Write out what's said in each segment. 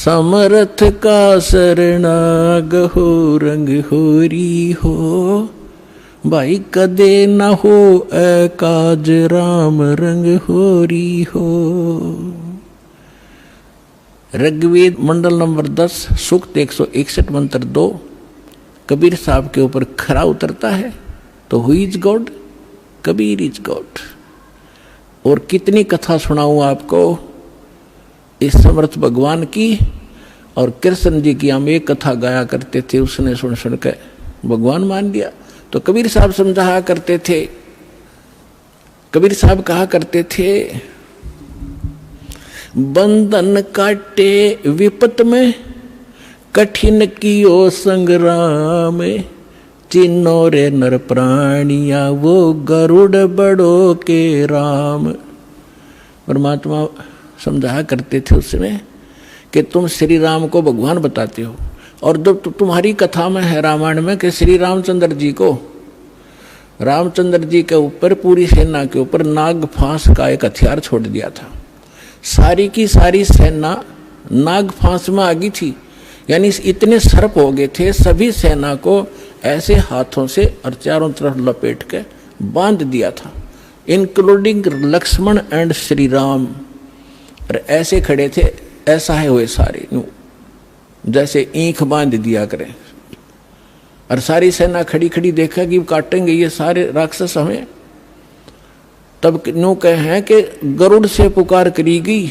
समर्थ का शरणाग हो रंग होरी हो, भाई कदे न हो एकाज राम रंग होरी हो। ऋग्वेद मंडल नंबर 10 सूक्त 161 मंत्र 2 कबीर साहब के ऊपर खरा उतरता है। तो who is God? Kabir is God. और कितनी कथा सुनाऊं आपको इस समर्थ भगवान की। और कृष्ण जी की हम एक कथा गाया करते थे, उसने सुन सुन के भगवान मान लिया। तो कबीर साहब समझाया करते थे, कबीर साहब कहा करते थे, बंधन काटे विपत में, कठिन कियो संग्राम, चिन्नो रे नर प्राणिया वो गरुड़ बड़ो के राम। परमात्मा समझाया करते थे उस समय कि तुम श्री राम को भगवान बताते हो, और जब तुम्हारी कथा में है रामायण में कि श्री रामचंद्र जी को, रामचंद्र जी के ऊपर पूरी सेना के ऊपर नाग फांस का एक हथियार छोड़ दिया था। सारी की सारी सेना नाग फांस में आ गई थी, यानी इतने सर्प हो गए थे, सभी सेना को ऐसे हाथों से और चारों तरफ लपेट के बांध दिया था, इंक्लूडिंग लक्ष्मण एंड श्री राम। और ऐसे खड़े थे, ऐसा है हुए सारे, जैसे ईंख बांध दिया करें। और सारी सेना खड़ी खड़ी देखा कि काटेंगे ये सारे राक्षस हमें। तब न्यू कहे हैं कि गरुड़ से पुकार करी गई।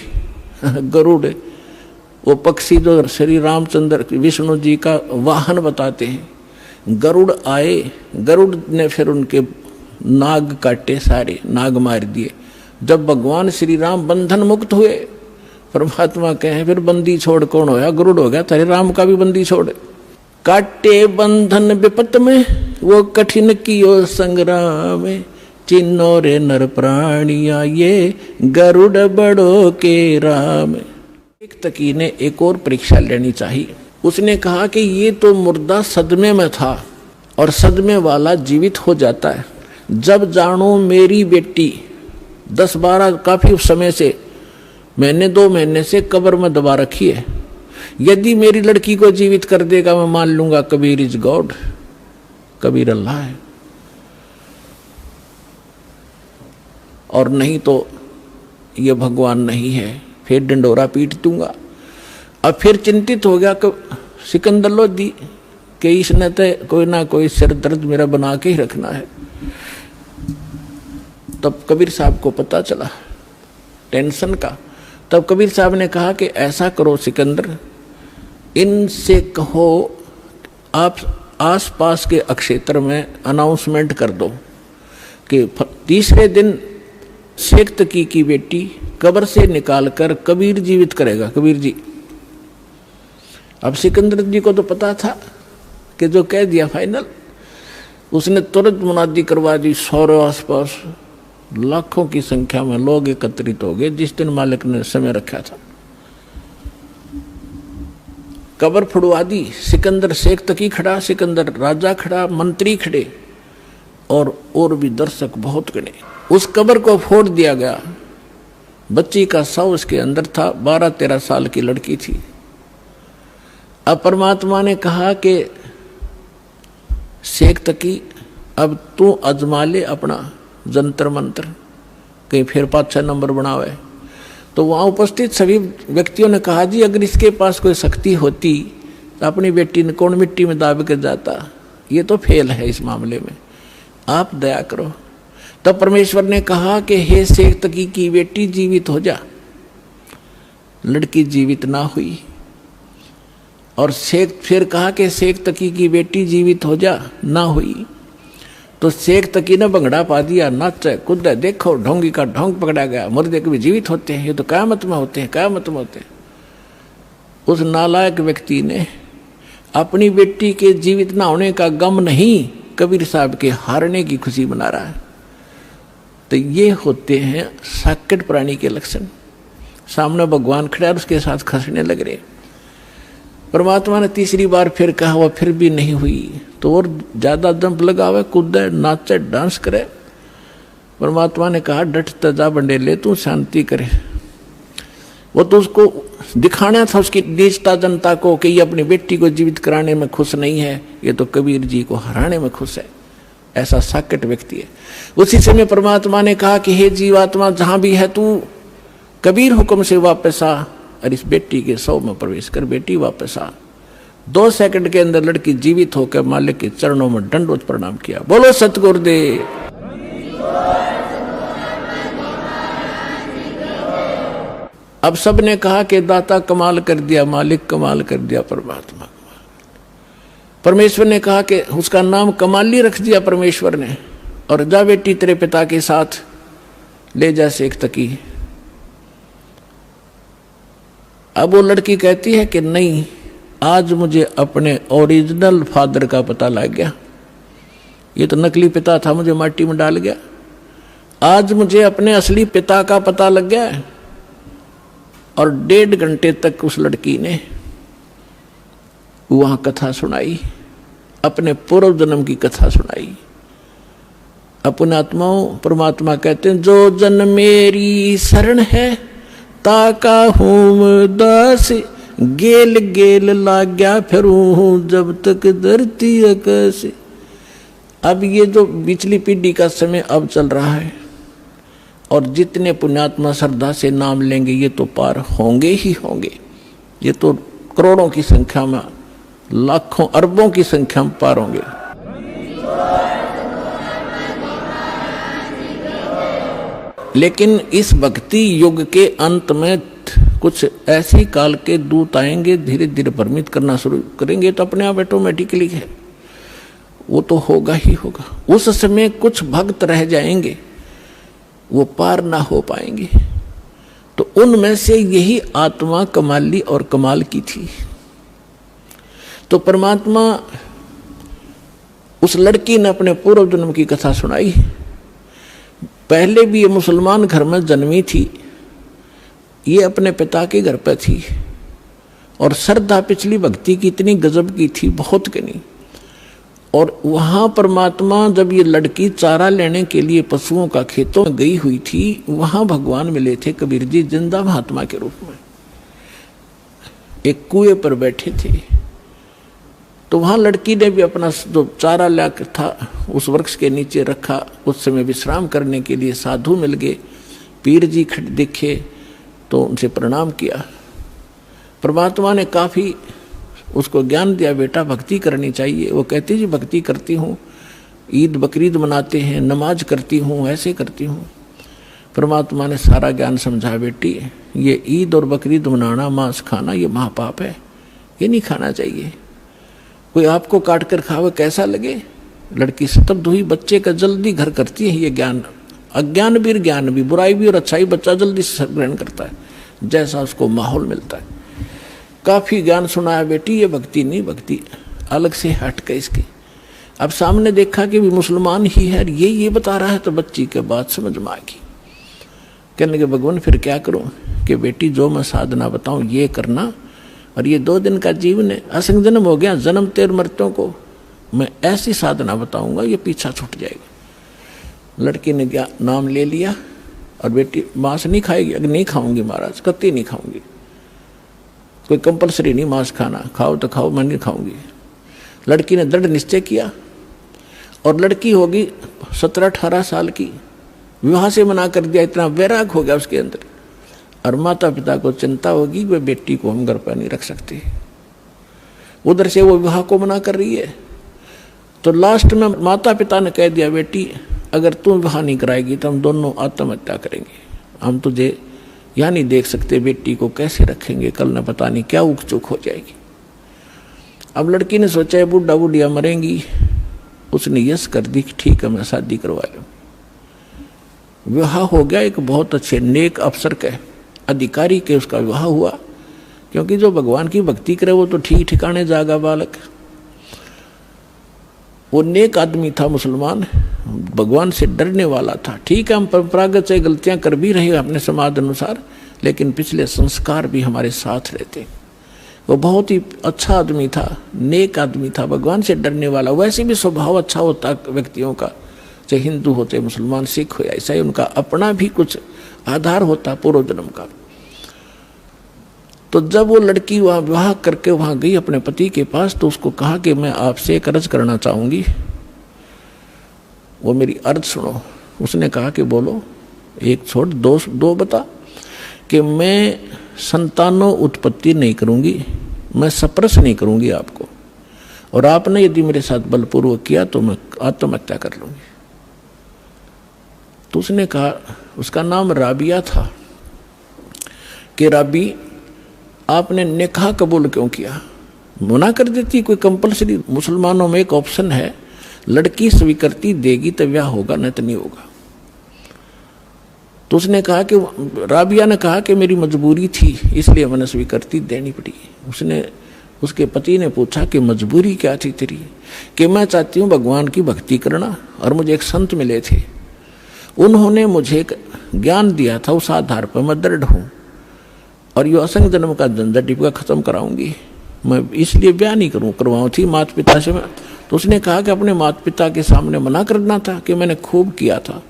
गरुड़ वो पक्षी जो श्री रामचंद्र विष्णु जी का वाहन बताते हैं। गरुड़ आए, गरुड़ ने फिर उनके नाग काटे, सारे नाग मार दिए। जब भगवान श्री राम बंधन मुक्त हुए, परमात्मा कहे फिर बंदी छोड़ कौन होया? गरुड़ हो गया। तेरे राम का भी बंदी छोड़। काटे बंधन विपत में, वो कठिन कियो संग्राम, चिन्नो रे नर प्राणिया ये गरुड़ बड़ो के राम। एक तकी ने एक और परीक्षा लेनी चाहिए। उसने कहा कि ये तो मुर्दा सदमे में था और सदमे वाला जीवित हो जाता है। जब जानो मेरी बेटी 10-12 काफी समय से, मैंने 2 महीने से कब्र में दबा रखी है, यदि मेरी लड़की को जीवित कर देगा मैं मान लूंगा कबीर इज गॉड, कबीर अल्लाह है, और नहीं तो ये भगवान नहीं है, फिर डंडोरा पीट दूंगा। अब फिर चिंतित हो गया कि सिकंदर लोधी कि इसने तो कोई ना कोई सिर दर्द मेरा बना के ही रखना है। तब कबीर साहब को पता चला टेंशन का। तब कबीर साहब ने कहा कि ऐसा करो सिकंदर, इनसे कहो आप आसपास के अक्षेत्र में अनाउंसमेंट कर दो कि तीसरे दिन शेख तकी की बेटी कब्र से निकालकर कबीर जीवित करेगा, कबीर जी। अब सिकंदर जी को तो पता था कि जो कह दिया फाइनल। उसने तुरंत मुनादी करवा दी। 100 आसपास लाखों की संख्या में लोग एकत्रित हो गए जिस दिन मालिक ने समय रखा था। कब्र फुड़वा दी। सिकंदर शेख तकी खड़ा, सिकंदर राजा खड़ा, मंत्री खड़े और भी दर्शक बहुत गणे। उस कब्र को फोड़ दिया गया। बच्ची का शव उसके अंदर था, 12-13 साल की लड़की थी। अब परमात्मा ने कहा कि शेख तकी अब तू अजमा ले अपना जंतर मंत्र, कहीं फिर 5-6 नंबर बनावे। तो वहाँ उपस्थित सभी व्यक्तियों ने कहा जी अगर इसके पास कोई शक्ति होती तो अपनी बेटी ने कौन मिट्टी में दाब के जाता, ये तो फेल है इस मामले में, आप दया करो। तब परमेश्वर ने कहा कि हे शेख तकी की बेटी जीवित हो जा। लड़की जीवित ना हुई। और शेख फिर कहा कि शेख तकी की बेटी जीवित हो जा, ना हुई। तो शेख तकी ने भंगड़ा पा दिया, नाचे कूदे, देखो ढोंगी का ढोंग पकड़ा गया। मुर्दे कभी जीवित होते हैं, ये तो क़यामत में होते हैं, क़यामत में होते हैं। उस नालायक व्यक्ति ने अपनी बेटी के जीवित ना होने का गम नहीं, कबीर साहब के हारने की खुशी मना रहा है। तो ये होते हैं साकेट प्राणी के लक्षण। सामने भगवान खड़ा और उसके साथ खसने लग रहे। परमात्मा ने तीसरी बार फिर कहा, वह फिर भी नहीं हुई। तो और ज्यादा जंप लगावे, कूदे, नाचे, डांस करे। परमात्मा ने कहा डट तजा बंडेले तू शांति करे। वो तो उसको दिखाना था उसकी नीचता जनता को कि ये अपनी बेटी को जीवित कराने में खुश नहीं है, ये तो कबीर जी को हराने में खुश है। ऐसा साकट व्यक्ति है। उसी समय परमात्मा ने कहा कि हे जीवात्मा, जहां भी है तू कबीर हुक्म से वापस आ और इस बेटी के शव में प्रवेश कर। बेटी वापस आ। 2 सेकंड के अंदर लड़की जीवित होकर मालिक के चरणों में दंडवत प्रणाम किया। बोलो सतगुरुदेव। अब सबने कहा कि दाता कमाल कर दिया, मालिक कमाल कर दिया, परमात्मा। परमेश्वर ने कहा कि उसका नाम कमाली रख दिया परमेश्वर ने, और जा बेटी तेरे पिता के साथ ले जा सेक तकी। अब वो लड़की कहती है कि नहीं, आज मुझे अपने ओरिजिनल फादर का पता लग गया, ये तो नकली पिता था, मुझे माटी में डाल गया। आज मुझे अपने असली पिता का पता लग गया है। और 1.5 घंटे तक उस लड़की ने वहां कथा सुनाई, अपने पूर्व जन्म की कथा सुनाई। अपने आत्माओं, परमात्मा कहते हैं, जो जन मेरी शरण है ताका हूं दास, गेल गेल लाग्या फिरूं जब तक धरती आकाश। अब ये जो पिछली पीढ़ी का समय अब चल रहा है, और जितने पुण्यात्मा श्रद्धा से नाम लेंगे ये तो पार होंगे ही होंगे। ये तो करोड़ों की संख्या में, लाखों अरबों की संख्या में पार होंगे। लेकिन इस भक्ति युग के अंत में कुछ ऐसे काल के दूत आएंगे, धीरे धीरे भ्रमित करना शुरू करेंगे, तो अपने आप ऑटोमेटिकली है, वो तो होगा ही होगा। उस समय कुछ भक्त रह जाएंगे, वो पार ना हो पाएंगे। तो उनमें से यही आत्मा कमाली और कमाल की थी। तो परमात्मा, उस लड़की ने अपने पूर्व जन्म की कथा सुनाई। पहले भी ये मुसलमान घर में जन्मी थी, ये अपने पिता के घर पर थी, और श्रद्धा पिछली भक्ति की इतनी गजब की थी, बहुत की नहीं। और वहां परमात्मा, जब ये लड़की चारा लेने के लिए पशुओं का खेतों में गई हुई थी, वहां भगवान मिले थे कबीर जी जिंदा महात्मा के रूप में, एक कुएं पर बैठे थे। तो वहां लड़की ने भी अपना जो चारा लाकर था उस वृक्ष के नीचे रखा। उस समय विश्राम करने के लिए साधु मिल गए, पीर जी खड़े दिखे तो उनसे प्रणाम किया। परमात्मा ने काफी उसको ज्ञान दिया, बेटा भक्ति करनी चाहिए। वो कहती जी भक्ति करती हूँ, ईद बकरीद मनाते हैं, नमाज करती हूँ, ऐसे करती हूँ। परमात्मा ने सारा ज्ञान समझा, बेटी ये ईद और बकरीद मनाना, मांस खाना, ये महापाप है, ये नहीं खाना चाहिए। कोई आपको काट कर खावे कैसा लगे? लड़की स्तब्ध हुई। बच्चे का जल्दी घर करती है ये ज्ञान, अज्ञान भी ज्ञान भी, बुराई भी और अच्छाई बच्चा जल्दी से ग्रहण करता है, जैसा उसको माहौल मिलता है। काफी ज्ञान सुनाया, बेटी ये भक्ति नहीं, भक्ति अलग से हट के इसकी। अब सामने देखा कि भी मुसलमान ही है, ये बता रहा है, तो बच्ची के बात समझ में आ गई। कहने लगे भगवान फिर क्या करूं? कि बेटी जो मैं साधना बताऊं ये करना, और ये 2 दिन का जीवन है, असंग जन्म हो गया, जन्म तेर मृत्यों को मैं ऐसी साधना बताऊंगा ये पीछा छूट जाएगा। लड़की ने क्या नाम ले लिया, और बेटी मांस नहीं खाएगी? अगर नहीं खाऊंगी महाराज, कत्ती नहीं खाऊंगी, कोई कंपलसरी नहीं मांस खाना, खाओ तो खाओ, मैं नहीं खाऊंगी। लड़की ने दृढ़ निश्चय किया, और लड़की होगी 17-18 साल की, विवाह से मना कर दिया, इतना वैराग हो गया उसके अंदर। और माता पिता को चिंता होगी, वे बेटी को हम घर पर नहीं रख सकते, उधर से वो विवाह को मना कर रही है। तो लास्ट में माता पिता ने कह दिया, बेटी अगर तुम विवाह नहीं कराएगी तो हम दोनों आत्महत्या करेंगे, हम तुझे यहाँ नहीं देख सकते, बेटी को कैसे रखेंगे, कल न पता नहीं क्या उक चुक हो जाएगी। अब लड़की ने सोचा है बुढ़ा बुढ़िया मरेंगी, उसने यस कर दी, ठीक है मैं शादी करवा लूँ। विवाह हो गया, एक बहुत अच्छे नेक अफसर के अधिकारी के उसका विवाह हुआ, क्योंकि जो भगवान की भक्ति करे वो तो ठीक ठिकाने जागा बालक। वो नेक आदमी था, मुसलमान, भगवान से डरने वाला था। ठीक है हम परंपरागत से गलतियां कर भी रहे अपने समाज अनुसार, लेकिन पिछले संस्कार भी हमारे साथ रहते। वो बहुत ही अच्छा आदमी था, नेक आदमी था, भगवान से डरने वाला। वैसे भी स्वभाव अच्छा होता व्यक्तियों का, चाहे हिंदू होते, मुसलमान, सिख हो, ऐसा ही उनका अपना भी कुछ आधार होता पूर्व जन्म का। तो जब वो लड़की वहाँ विवाह करके वहाँ गई अपने पति के पास, तो उसको कहा कि मैं आपसे एक अर्ज करना चाहूँगी, वो मेरी अर्ज सुनो। उसने कहा कि बोलो, एक छोड़ दो बता। कि मैं संतानों उत्पत्ति नहीं करूँगी, मैं सप्रस नहीं करूँगी आपको, और आपने यदि मेरे साथ बलपूर्वक किया तो मैं आत्महत्या कर लूँगी। तो उसने कहा, उसका नाम राबिया था, कि राबी आपने निकाह कबूल क्यों किया? मना कर देती, कोई कंपलसरी मुसलमानों में एक ऑप्शन है, लड़की स्वीकृति देगी तो ब्याह होगा, नहीं तो नहीं होगा। तो उसने कहा कि राबिया ने कहा कि मेरी मजबूरी थी इसलिए मैंने स्वीकृति देनी पड़ी। उसके पति ने पूछा कि मजबूरी क्या थी तेरी? कि मैं चाहती हूँ भगवान की भक्ति करना, और मुझे एक संत मिले थे, उन्होंने मुझे एक ज्ञान दिया था, उस आधार पर मैं दृढ़ हूँ, और यो असंग जन्म का झंझट टिपका खत्म कराऊंगी, मैं इसलिए ब्याह नहीं करवाऊँ थी माता पिता से। तो उसने कहा कि अपने माता पिता के सामने मना करना था कि मैंने खूब किया था।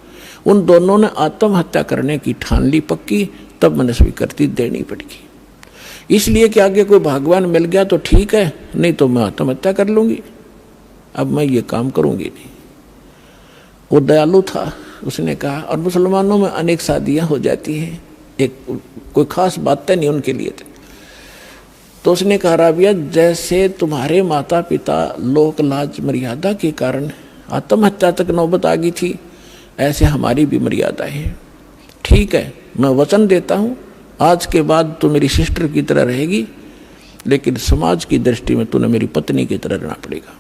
उन दोनों ने आत्महत्या करने की ठान ली पक्की, तब मैंने स्वीकृति देनी पड़ेगी, इसलिए कि आगे कोई भगवान मिल गया तो ठीक है, नहीं तो मैं आत्महत्या कर लूँगी, अब मैं ये काम करूँगी नहीं। वो दयालु था, उसने कहा। और मुसलमानों में अनेक शादियाँ हो जाती हैं, एक कोई खास बातें नहीं उनके लिए थे। तो उसने कहा, राबिया जैसे तुम्हारे माता पिता लोक लाज मर्यादा के कारण आत्महत्या तक नौबत आ गई थी, ऐसे हमारी भी मर्यादा है। ठीक है, मैं वचन देता हूँ, आज के बाद तू मेरी सिस्टर की तरह रहेगी, लेकिन समाज की दृष्टि में तूने मेरी पत्नी की तरह रहना पड़ेगा,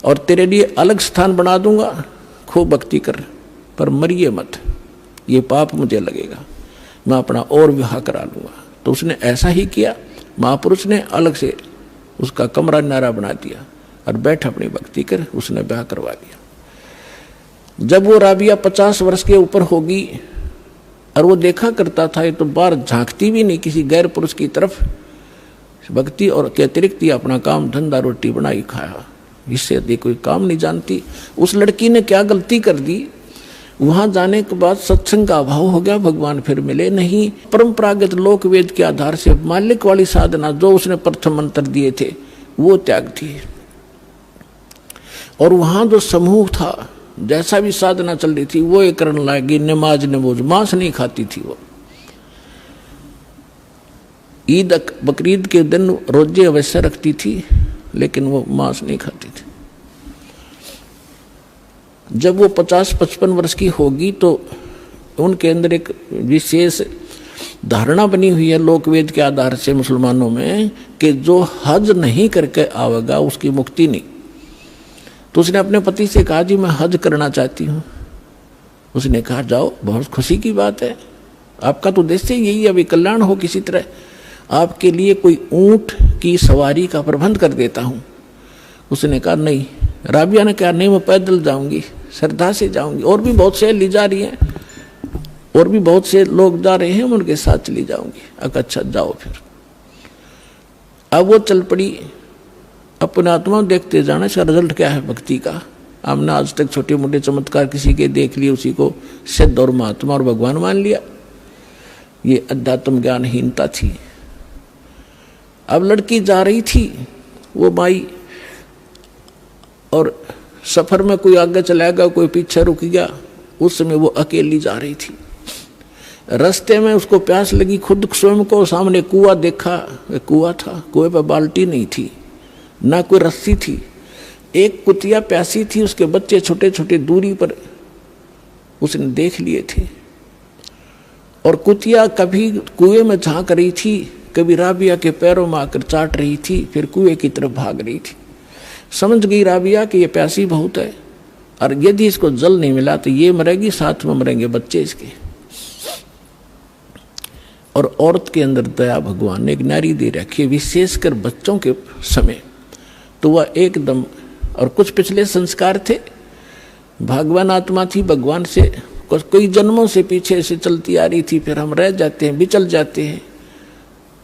और तेरे लिए अलग स्थान बना दूंगा, खूब भक्ति कर, पर मरिए मत, ये पाप मुझे लगेगा, मैं अपना और विवाह करा लूँगा। तो उसने ऐसा ही किया। महापुरुष ने अलग से उसका कमरा नारा बना दिया और बैठ अपनी भक्ति कर, उसने विवाह करवा दिया। जब वो राबिया 50 वर्ष के ऊपर होगी, और वो देखा करता था, ये तो बाहर झांकती भी नहीं किसी गैर पुरुष की तरफ, भक्ति और के अतिरिक्त ही अपना काम धंधा रोटी बनाई खाया, इससे अधिक कोई काम नहीं जानती। उस लड़की ने क्या गलती कर दी? वहां जाने के बाद सत्संग का अभाव हो गया, भगवान फिर मिले नहीं। परंपरागत लोक वेद के आधार से मालिक वाली साधना जो उसने प्रथम मंत्र दिए थे वो त्याग थी, और वहां जो समूह था, जैसा भी साधना चल रही थी वो एक करने लगी। नमाज नमोज, मांस नहीं खाती थी वो। ईद बकरीद के दिन रोजे अवश्य रखती थी, लेकिन वो मांस नहीं खाती थी। जब वो 50-55 वर्ष की होगी तो उनके अंदर एक विशेष धारणा बनी हुई है लोकवेद के आधार से मुसलमानों में, कि जो हज नहीं करके आवेगा उसकी मुक्ति नहीं। तो उसने अपने पति से कहा, जी मैं हज करना चाहती हूँ। उसने कहा, जाओ, बहुत खुशी की बात है, आपका तो उद्देश्य यही अभी कल्याण हो किसी तरह, आपके लिए कोई ऊंट की सवारी का प्रबंध कर देता हूँ। उसने कहा नहीं। राबिया ने कहा, नहीं मैं पैदल जाऊंगी, श्रद्धा से जाऊंगी, और भी बहुत से ली जा रही हैं, और भी बहुत से लोग जा रहे हैं, मैं उनके साथ चली जाऊंगी। अच्छा जाओ फिर। अब वो चल पड़ी, अपने आत्मा देखते जाना, इसका रिजल्ट क्या है भक्ति का। हमने आज तक छोटे मोटे चमत्कार किसी के देख लिए, उसी को सिद्ध और महात्मा और भगवान मान लिया, ये अध्यात्म ज्ञानहीनता थी। अब लड़की जा रही थी, वो माई, और सफर में कोई आगे चला गया, कोई पीछे रुक गया, उस समय वो अकेली जा रही थी। रास्ते में उसको प्यास लगी, खुद स्वयं को सामने कुआं देखा, कुआं था, कुएं पर बाल्टी नहीं थी, ना कोई रस्सी थी। एक कुतिया प्यासी थी, उसके बच्चे छोटे छोटे दूरी पर उसने देख लिए थे, और कुतिया कभी कुएं में झांक रही थी, कभी राबिया के पैरों में आकर चाट रही थी, फिर कुएं की तरफ भाग रही थी। समझ गई राबिया कि ये प्यासी बहुत है, और यदि इसको जल नहीं मिला तो ये मरेगी, साथ में मरेंगे बच्चे इसके। और औरत के अंदर दया भगवान ने एक नारी दे रखी है, विशेषकर बच्चों के समय, तो वह एकदम, और कुछ पिछले संस्कार थे, भगवान आत्मा थी, भगवान से कोई जन्मों से पीछे से चलती आ रही थी, फिर हम रह जाते हैं, बिचल जाते हैं,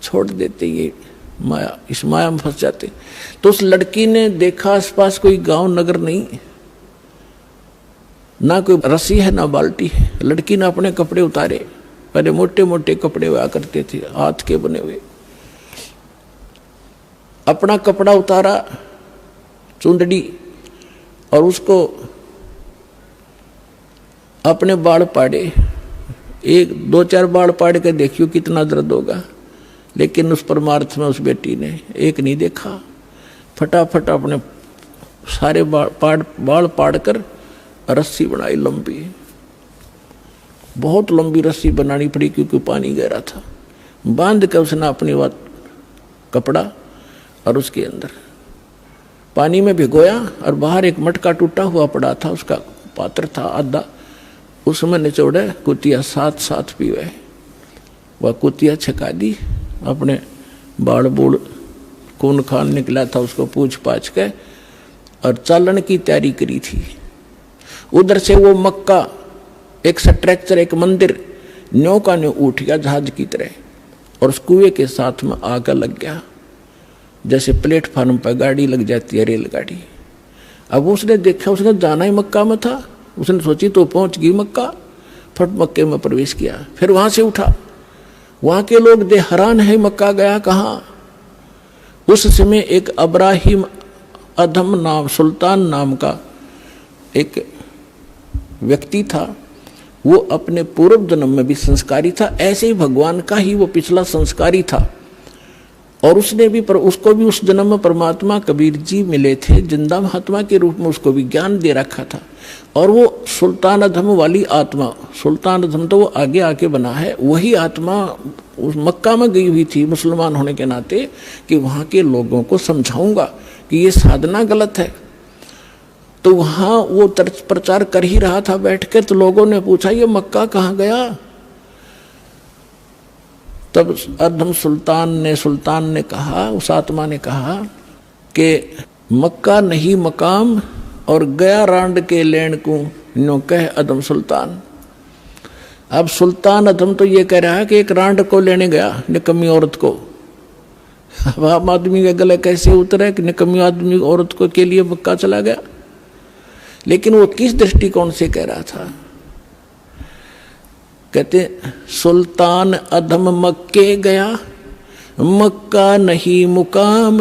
छोड़ देते, ये माया, इस माया में फंस जाते। तो उस लड़की ने देखा आसपास कोई गांव नगर नहीं, ना कोई रस्सी है ना बाल्टी है। लड़की ने अपने कपड़े उतारे, पहले मोटे मोटे कपड़े हुआ करते थे, हाथ के बने हुए। अपना कपड़ा उतारा, चुंदड़ी, और उसको अपने बाल पाड़े। एक दो चार बाल पाड़ के देखियो कितना दर्द होगा। लेकिन उस परमार्थ में उस बेटी ने एक नहीं देखा, फटाफट अपने सारे बाल पाड़ कर रस्सी बनाई लंबी। बहुत लंबी रस्सी बनानी पड़ी क्योंकि पानी गहरा था। बांध कर उसने अपनी कपड़ा और उसके अंदर पानी में भिगोया, और बाहर एक मटका टूटा हुआ पड़ा था, उसका पात्र था आधा, उसमें निचोड़े कुतिया साथ साथ पीवे। वह कुतिया छका दी, अपने बाड़ बूढ़ खून खान निकला था उसको पूछ पाछ के, और चालन की तैयारी करी थी। उधर से वो मक्का एक स्ट्रक्चर, एक मंदिर न्यों का न्यों उठ गया जहाज की तरह, और उस कुएं के साथ में आकर लग गया, जैसे प्लेटफार्म पर गाड़ी लग जाती है, रेलगाड़ी। अब उसने देखा, उसने जाना ही मक्का में था, उसने सोची तो पहुंच गई मक्का, फट मक्के में प्रवेश किया। फिर वहां से उठा, वहां के लोग दे हैरान है, मक्का गया कहाँ। उस समय एक अब्राहिम अधम नाम, सुल्तान नाम का एक व्यक्ति था, वो अपने पूर्व जन्म में भी संस्कारी था, ऐसे ही भगवान का ही वो पिछला संस्कारी था। और उसने भी उसको भी उस जन्म में परमात्मा कबीर जी मिले थे, जिंदा महात्मा के रूप में उसको भी ज्ञान दे रखा था। और वो सुल्तान अधम वाली आत्मा, सुल्तान अधम तो वो आगे आके बना है, वही आत्मा उस मक्का में गई हुई थी मुसलमान होने के नाते, कि वहाँ के लोगों को समझाऊंगा कि ये साधना गलत है। तो वहाँ वो प्रचार कर ही रहा था बैठकर, तो लोगों ने पूछा ये मक्का कहाँ गया। तब अधम सुल्तान ने कहा, उस आत्मा ने कहा कि मक्का नहीं मकाम, और गया रांड के लेन को नो कह अधम सुल्तान। अब सुल्तान अधम तो ये कह रहा है कि एक रांड को लेने गया, निकम्मी औरत को। अब आम आदमी के गले कैसे उतरे कि निकम्मी आदमी औरत को के लिए मक्का चला गया। लेकिन वो किस दृष्टिकोण से कह रहा था, कहते सुल्तान अधम मक्के गया, मक्का नहीं मुकाम,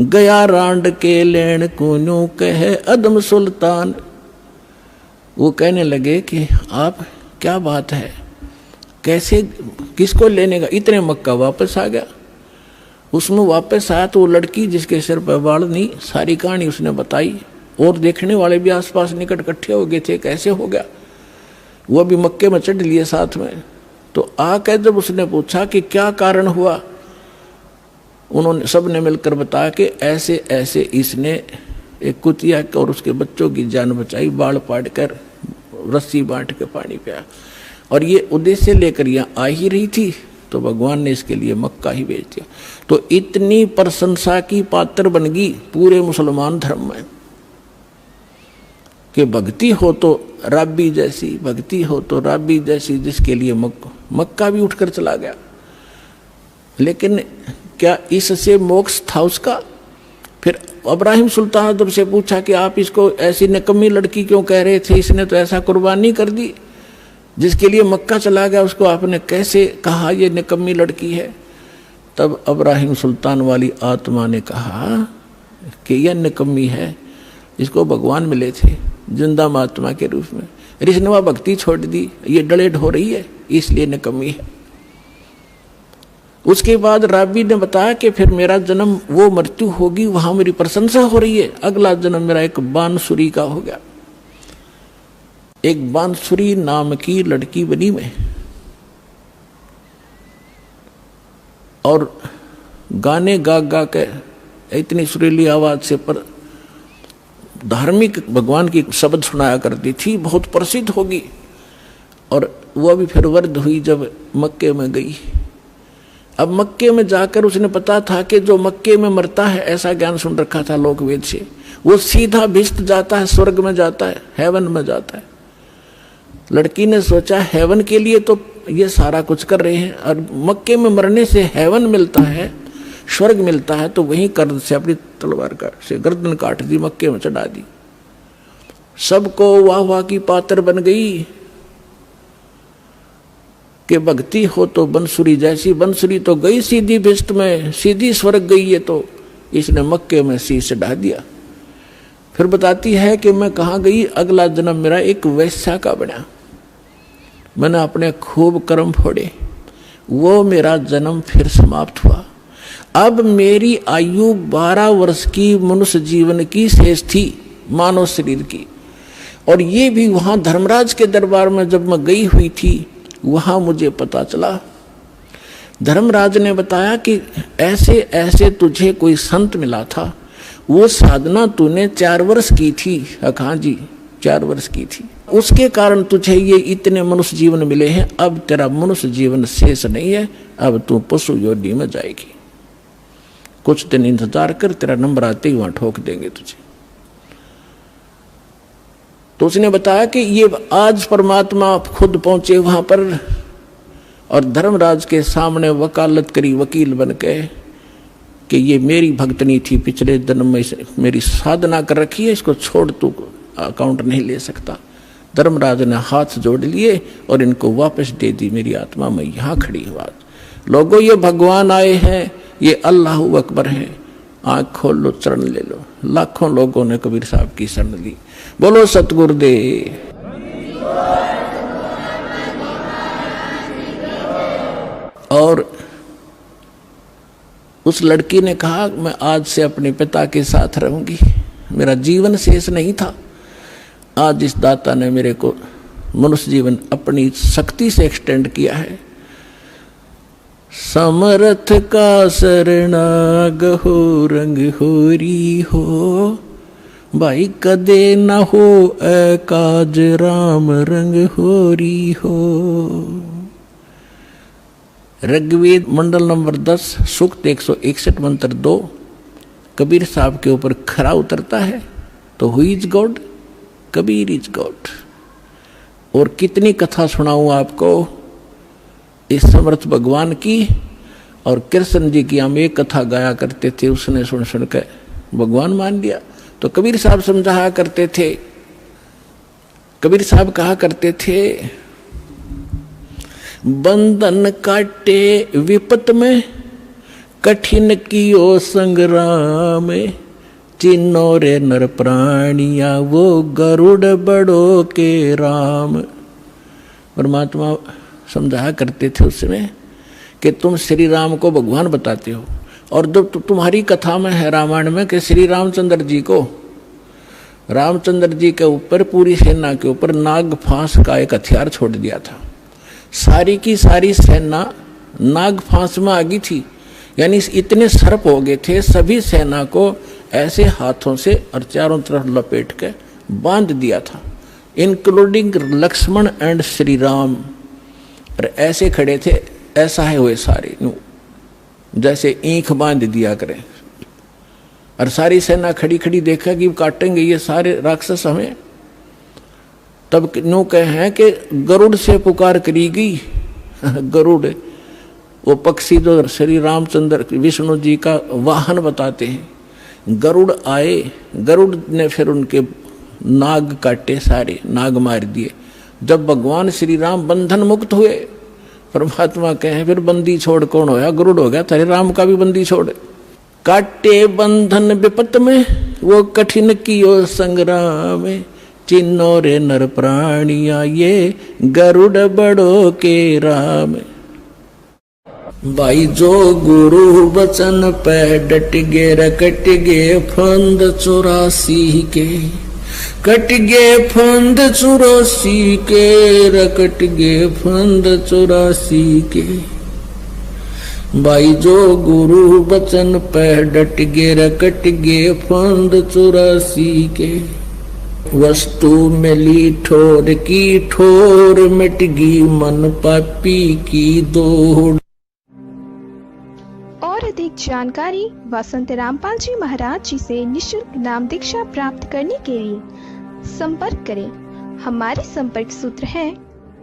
गया रांड के लेन को कहे अधम सुल्तान। वो कहने लगे कि आप क्या बात है, कैसे किसको लेने का, इतने मक्का वापस आ गया। उसमें वापस आया तो वो लड़की जिसके सिर पर बाल नहीं, सारी कहानी उसने बताई, और देखने वाले भी आसपास निकट इकट्ठे हो गए थे, कैसे हो गया। वो भी मक्के में चढ़ लिए साथ में। तो आकर जब उसने पूछा कि क्या कारण हुआ, उन्होंने सबने मिलकर बताया कि ऐसे ऐसे इसने एक कुतिया और उसके बच्चों की जान बचाई, बाढ़ पाड़ कर रस्सी बांट के पानी पिया, और ये उद्देश्य लेकर यहाँ आ ही रही थी, तो भगवान ने इसके लिए मक्का ही भेज दिया। तो इतनी प्रशंसा की पात्र बन गई पूरे मुसलमान धर्म में कि भक्ति हो तो राबी जैसी, भक्ति हो तो राबी जैसी, जिसके लिए मक्का भी उठकर चला गया। लेकिन क्या इससे मोक्ष था उसका? फिर अब्राहिम सुल्तान अदब से पूछा कि आप इसको ऐसी निकम्मी लड़की क्यों कह रहे थे, इसने तो ऐसा कुर्बानी कर दी, जिसके लिए मक्का चला गया, उसको आपने कैसे कहा ये निकम्मी लड़की है? तब अब्राहिम सुल्तान वाली आत्मा ने कहा कि यह निकम्मी है, इसको भगवान मिले थे जिंदा महात्मा के रूप में, इसने वह भक्ति छोड़ दी, ये डलेड हो रही है, इसलिए निकम्मी है। उसके बाद राबी ने बताया कि फिर मेरा जन्म वो मृत्यु होगी, वहां मेरी प्रशंसा हो रही है, अगला जन्म मेरा एक बांसुरी का हो गया। एक बांसुरी नाम की लड़की बनी मैं, और गाने गा गा के इतनी सुरीली आवाज से पर धार्मिक भगवान की शब्द सुनाया करती थी, बहुत प्रसिद्ध होगी। और वह भी फिर वृद्ध हुई जब मक्के में गई। अब मक्के में जाकर उसने पता था कि जो मक्के में मरता है, ऐसा ज्ञान सुन रखा था लोक वेद से, वो सीधा भिष्ट जाता है, स्वर्ग में जाता है, हेवन में जाता है। लड़की ने सोचा हेवन के लिए तो ये सारा कुछ कर रहे हैं, और मक्के में मरने से हेवन मिलता है, स्वर्ग मिलता है, तो वहीं कर्द से अपनी तलवार का से गर्दन काट दी, मक्के में चढ़ा दी। सबको वाह वाह की पात्र बन गई कि भक्ति हो तो बंसुरी जैसी, बंसुरी तो गई सीधी भिष्ट में, सीधी स्वर्ग गई है, तो इसने मक्के में शीश ढा दिया। फिर बताती है कि मैं कहाँ गई, अगला जन्म मेरा एक वैश्या का बना, मैंने अपने खूब कर्म फोड़े, वो मेरा जन्म फिर समाप्त हुआ। अब मेरी आयु 12 वर्ष की मनुष्य जीवन की शेष थी, मानव शरीर की। और ये भी वहां धर्मराज के दरबार में जब मैं गई हुई थी, वहां मुझे पता चला, धर्मराज ने बताया कि ऐसे ऐसे तुझे कोई संत मिला था, वो साधना तूने 4 वर्ष की थी। हाँ जी, 4 वर्ष की थी, उसके कारण तुझे ये इतने मनुष्य जीवन मिले हैं। अब तेरा मनुष्य जीवन शेष नहीं है, अब तू पशु योनि में जाएगी, कुछ दिन इंतजार कर, तेरा नंबर आते ही वहां ठोक देंगे तुझे। तो उसने बताया कि ये आज परमात्मा खुद पहुंचे वहां पर और धर्मराज के सामने वकालत करी वकील बन के कि ये मेरी भक्तनी थी, पिछले जन्म में मेरी साधना कर रखी है, इसको छोड़ तू अकाउंट नहीं ले सकता। धर्मराज ने हाथ जोड़ लिए और इनको वापस दे दी, मेरी आत्मा में यहाँ खड़ी हूँ। लोगों ये भगवान आए हैं, ये अल्लाह अकबर है, आंख खोल लो, चरण ले लो। लाखों लोगों ने कबीर साहब की शरण ली। बोलो सतगुरुदेव। और उस लड़की ने कहा मैं आज से अपने पिता के साथ रहूंगी, मेरा जीवन शेष नहीं था। आज इस दाता ने मेरे को मनुष्य जीवन अपनी शक्ति से एक्सटेंड किया है। समर्थ का शरणाग हो, रंग होरी हो, भाई कदे न हो काज, राम रंग होरी हो। ऋग्वेद मंडल नंबर 10 सूक्त 161 मंत्र 2 कबीर साहब के ऊपर खरा उतरता है। तो who is God? Kabir is God. और कितनी कथा सुनाऊं आपको इस समर्थ भगवान की। और कृष्ण जी की हम एक कथा गाया करते थे, उसने सुन सुन कर भगवान मान लिया। तो कबीर साहब समझाया करते थे, कबीर साहब कहा करते थे, बंधन काटे विपत में, कठिन कियो संग्राम, चिन्नो रे नर प्राणिया, वो गरुड़ बड़ो के राम। परमात्मा समझाया करते थे उस समय कि तुम श्री राम को भगवान बताते हो, और जब तुम्हारी कथा में है रामायण में कि श्री रामचंद्र जी को, रामचंद्र जी के ऊपर पूरी सेना के ऊपर नाग फांस का एक हथियार छोड़ दिया था। सारी की सारी सेना नाग फांस में आ गई थी, यानी इतने सर्प हो गए थे, सभी सेना को ऐसे हाथों से और चारों तरफ लपेट के बांध दिया था, इंक्लूडिंग लक्ष्मण एंड श्री राम। और ऐसे खड़े थे, ऐसा है हुए सारे, जैसे ईंख बांध दिया करें। और सारी सेना खड़ी खड़ी देखा कि काटेंगे ये सारे राक्षस हमें। तब नो कहे हैं कि गरुड़ से पुकार करी गई। गरुड़ वो पक्षी जो श्री रामचंद्र विष्णु जी का वाहन बताते हैं। गरुड़ आए, गरुड़ ने फिर उनके नाग काटे, सारे नाग मार दिए। जब भगवान श्री राम बंधन मुक्त हुए, परमात्मा कहे फिर बंदी छोड़ कौन होया? गरुड़ हो गया, तेरे राम का भी बंदी छोड़। काटे बंधन विपत में, वो कठिन कियो संग्राम, चिन्नो रे नर प्राणिया, ये गरुड़ बड़ो के राम। भाई जो गुरु वचन पे डट गे, रकट गे फंद 84 के, कट गे फंद 84 के, रकट गे फंद 84 के। भाई जो गुरु वचन पे डट गे, रकट गे फंद 84 के। वस्तु मिली ठोर की ठोर, मिट गई मन पापी की दौड़। और अधिक जानकारी वसंत रामपाल जी महाराज जी से निशुल्क नाम दीक्षा प्राप्त करने के लिए संपर्क करें। हमारे संपर्क सूत्र है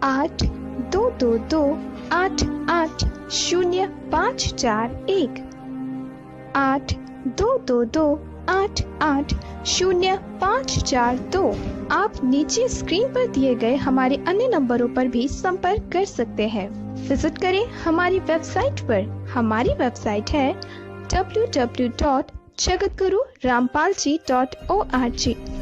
8222880541, 8222880541। 98805442। आप नीचे स्क्रीन पर दिए गए हमारे अन्य नंबरों पर भी संपर्क कर सकते हैं। विजिट करें हमारी वेबसाइट पर। हमारी वेबसाइट है www.jagatgururampalji.org।